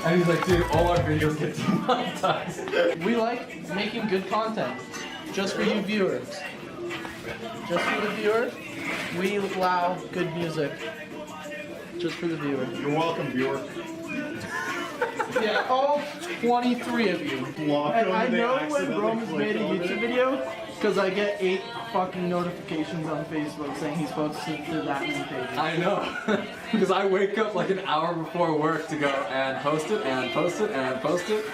And he's like, dude, all our videos get demonetized. We like making good content, just for you viewers. Just for the viewer, we allow good music. Just for the viewer. You're welcome, viewer. Yeah, all 23 of you. And I know when Roman's made a YouTube video, because I get 8 fucking notifications on Facebook saying he's posted to that many pages. I know. Because I wake up like an hour before work to go and post it and post it and post it.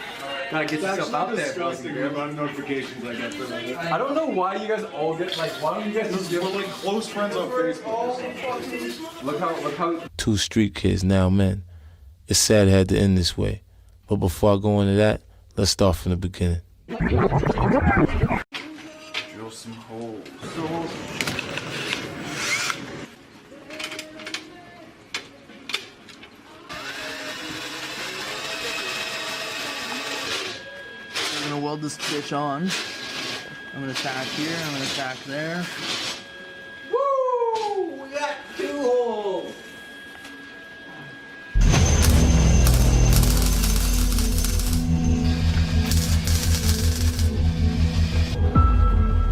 Gotta get yourself out there. Disgusting the amount of notifications I get from it. I don't know why you guys all get like, why don't you guys just We're like close friends on Facebook. look how. Two street kids, now men. It's sad it had to end this way. But before I go into that, let's start from the beginning. Drill some holes. I'm gonna weld this bitch on. I'm gonna tack here, I'm gonna tack there. Woo! We got 2 holes.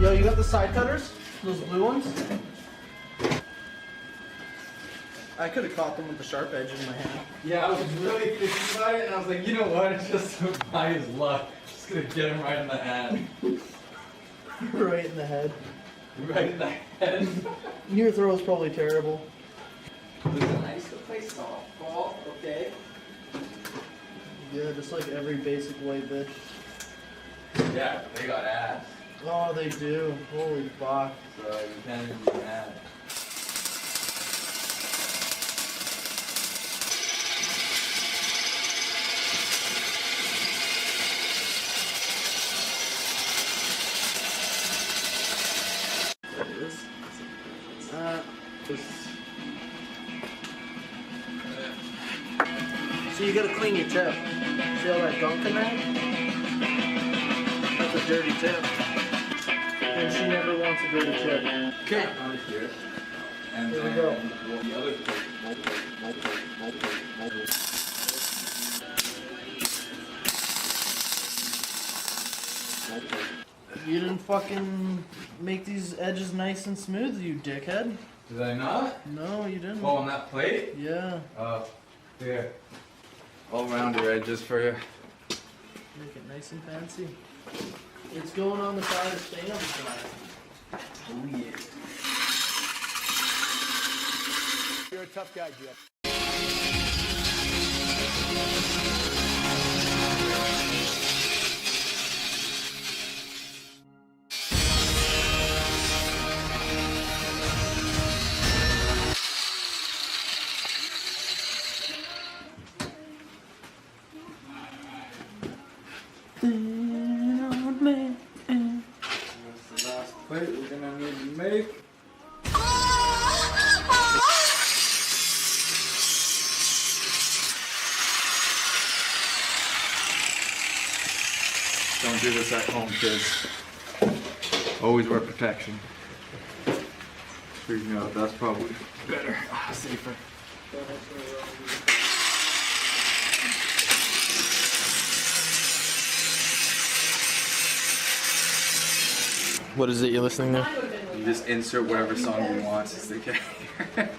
Yo, you got the side cutters? Those blue ones? I could have caught them with the sharp edge in my hand. Yeah, I was really thinking about it, and I was like, you know what? It's just by his luck. Just gonna get him right in the hand. Right in the head. Right in the head. Your throw is probably terrible. Listen, I used to play softball, okay? Yeah, just like every basic white bitch. Yeah, they got ass. Oh, they do. Holy fuck. So you can't even be mad. So you gotta clean your tip. See all that gunk in there? That's a dirty tip. And she never wants a dirty tip. Okay. On here. And Here we then go. the other You didn't fucking make these edges nice and smooth, you dickhead. Did I not? No, you didn't. Oh, on that plate? Yeah. Oh, here. All rounder edges for you. Make it nice and fancy. It's going on the side of stand side. Oh yeah. You're a tough guy, Jeff. That's the last plate we're gonna need to make. Don't do this at home, kids. Always wear protection. Freaking out, that's probably better. Safer. What is it you're listening to? You just insert whatever song you want since they can't hear.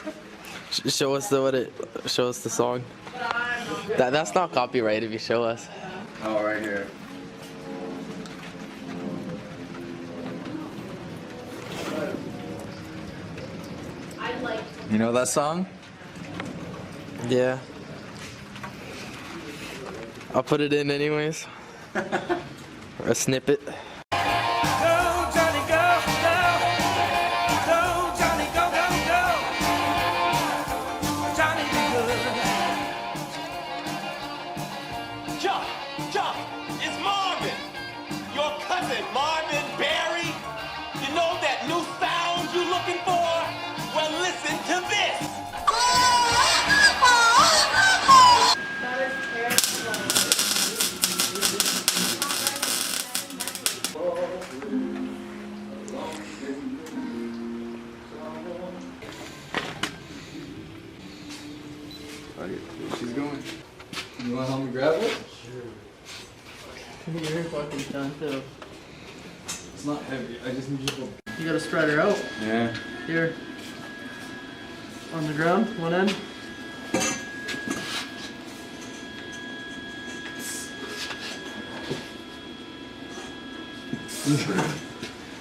Show us show us the song. That's not copyright if you show us. Oh, right here. You know that song? Yeah. I'll put it in anyways. A snippet. Chuck, it's Marvin. Your cousin, Marvin Barry. You know that new sound you looking for? Well, listen to this. She's going. You want to help me grab You're fucking done too. It's not heavy. I just need you to. You gotta spread her out. Yeah. Here. On the ground, one end.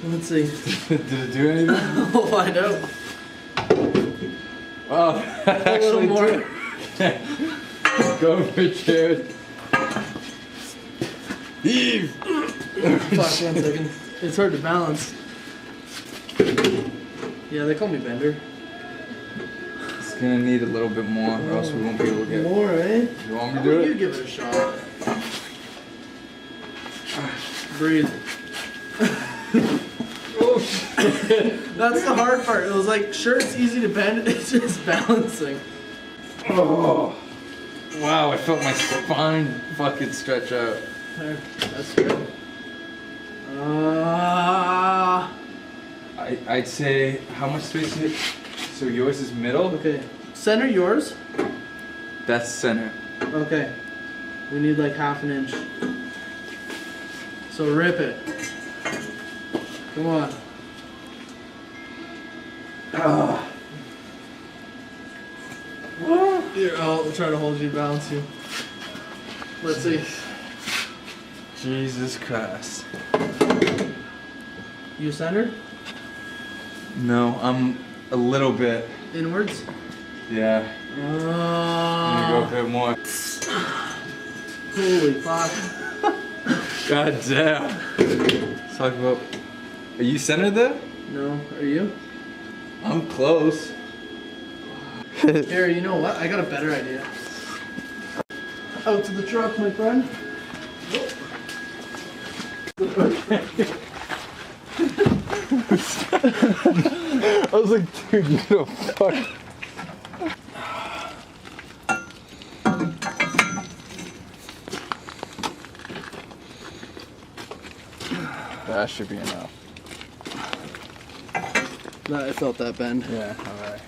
Let's see. Did it do anything? We'll find out. Wow. A little Actually, more. Go for Jared. Eve. Fuck, 1 second. It's hard to balance. Yeah, they call me Bender. It's gonna need a little bit more, or else we won't be able to get. More, eh? You want me to How do about you it? give it a shot. Breathe. That's the hard part. It was like, sure, it's easy to bend, it's just balancing. Oh. Wow, I felt my spine fucking stretch out. There, that's good. I'd say, how much space is it? So yours is middle? Okay. Center yours. That's center. Okay. We need like 1/2 inch. So rip it. Come on. Here, I'll try to hold you, balance you. Let's see. Jesus Christ. You center? No, I'm a little bit. Inwards? Yeah. I'm gonna go a bit more. Holy fuck. God damn. Let's talk about. Are you centered there? No, are you? I'm close. Here, you know what? I got a better idea. Out to the truck, my friend. I was like, dude, you know, fuck. That should be enough. No, I felt that bend. Yeah, alright.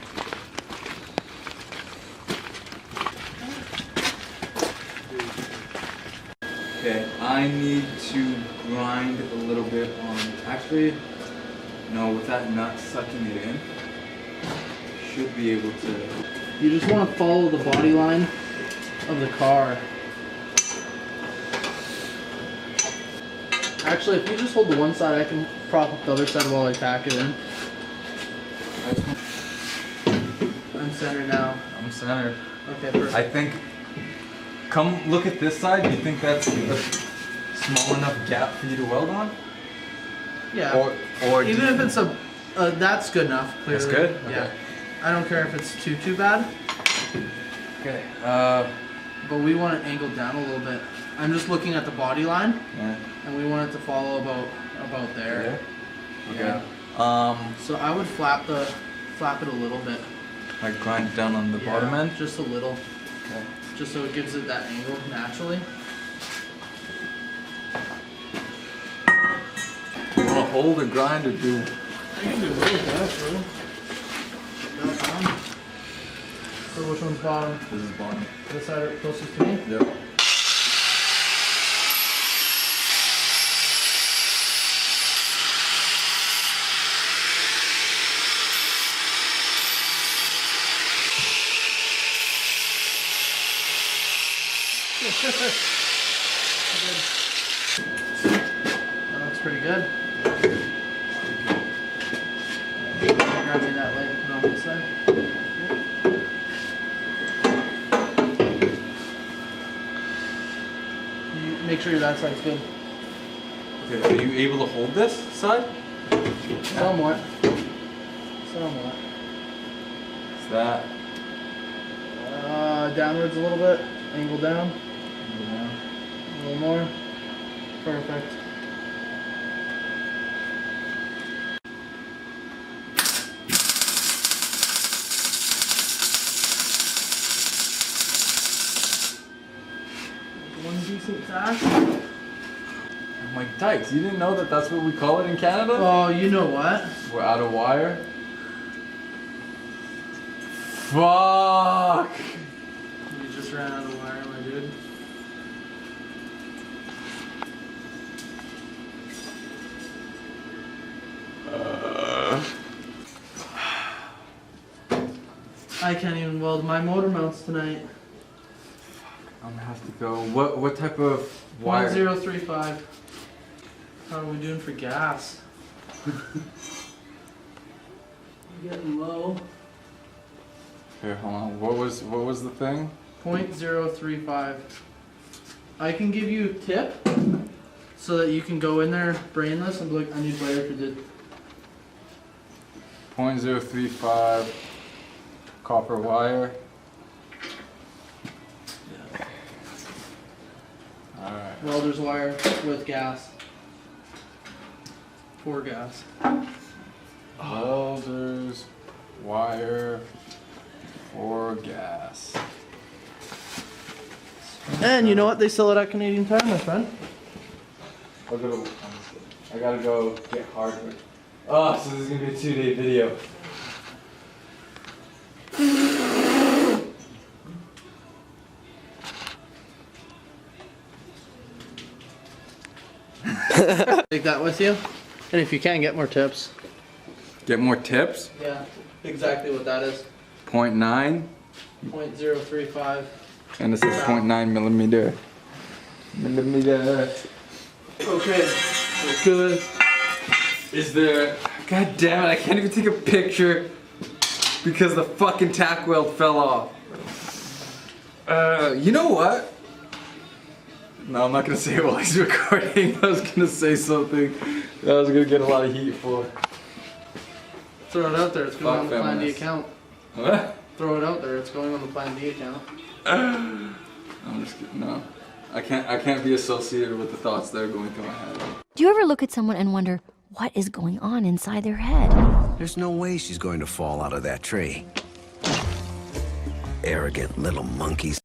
Okay, I need to grind a little bit on. Actually, no, with that nut sucking it in, should be able to. You just want to follow the body line of the car. Actually, if you just hold the one side, I can prop up the other side while I tack it in. I'm centered now. I'm centered. Okay, perfect. I think. Come look at this side. Do you think that's a small enough gap for you to weld on? Yeah. Or Even if it's a, that's good enough. Clearly. That's good? Yeah. Okay. I don't care if it's too bad, Okay. but we want it angled down a little bit. I'm just looking at the body line, Yeah. and we want it to follow about there. Okay. So I would flap it a little bit. Like grind it down on the bottom end. Just a little. Okay. Just so it gives it that angle naturally. You want to hold or grind or do? I can do both actually. So which one's bottom? This is bottom. This side closest to me? Yep. That looks pretty good. Grab me that light and put it on this side. You make sure that side's good. Okay. Are you able to hold this side? Somewhat. Somewhat. Is that? Downwards a little bit. Angle down. Yeah. A little more. Perfect. One decent tack. I'm like, Dykes, you didn't know that that's what we call it in Canada? Oh, you know what? We're out of wire. Fuck! You just ran out of wire, my dude. I can't even weld my motor mounts tonight. I'm gonna have to go. What type of wire? 0.035. How are we doing for gas? Getting low. Here, hold on. What was the thing? 0.035. I can give you a tip so that you can go in there brainless and be like, I need wire to do. 0.035 copper wire. Alright. Welder's wire with gas. For gas. Welders wire for gas. And you know what? They sell it at Canadian Tire, my friend. I gotta go get hardware. Oh, so this is gonna be a 2-day video. Take that with you. And if you can, get more tips. Get more tips? Yeah, exactly what that is. 0.9. 0.035. And this is 0.9 millimeter. Okay, we're good. Is there... God damn it, I can't even take a picture because the fucking tack weld fell off. You know what? No, I'm not gonna say it while he's recording. I was gonna say something that I was gonna get a lot of heat for. Throw it out there, it's going on the Plan D feminists. account. What? Throw it out there, it's going on the Plan D account. I'm just kidding. No. I can't be associated with the thoughts that are going through my head. Do you ever look at someone and wonder what is going on inside their head? There's no way she's going to fall out of that tree. Arrogant little monkeys.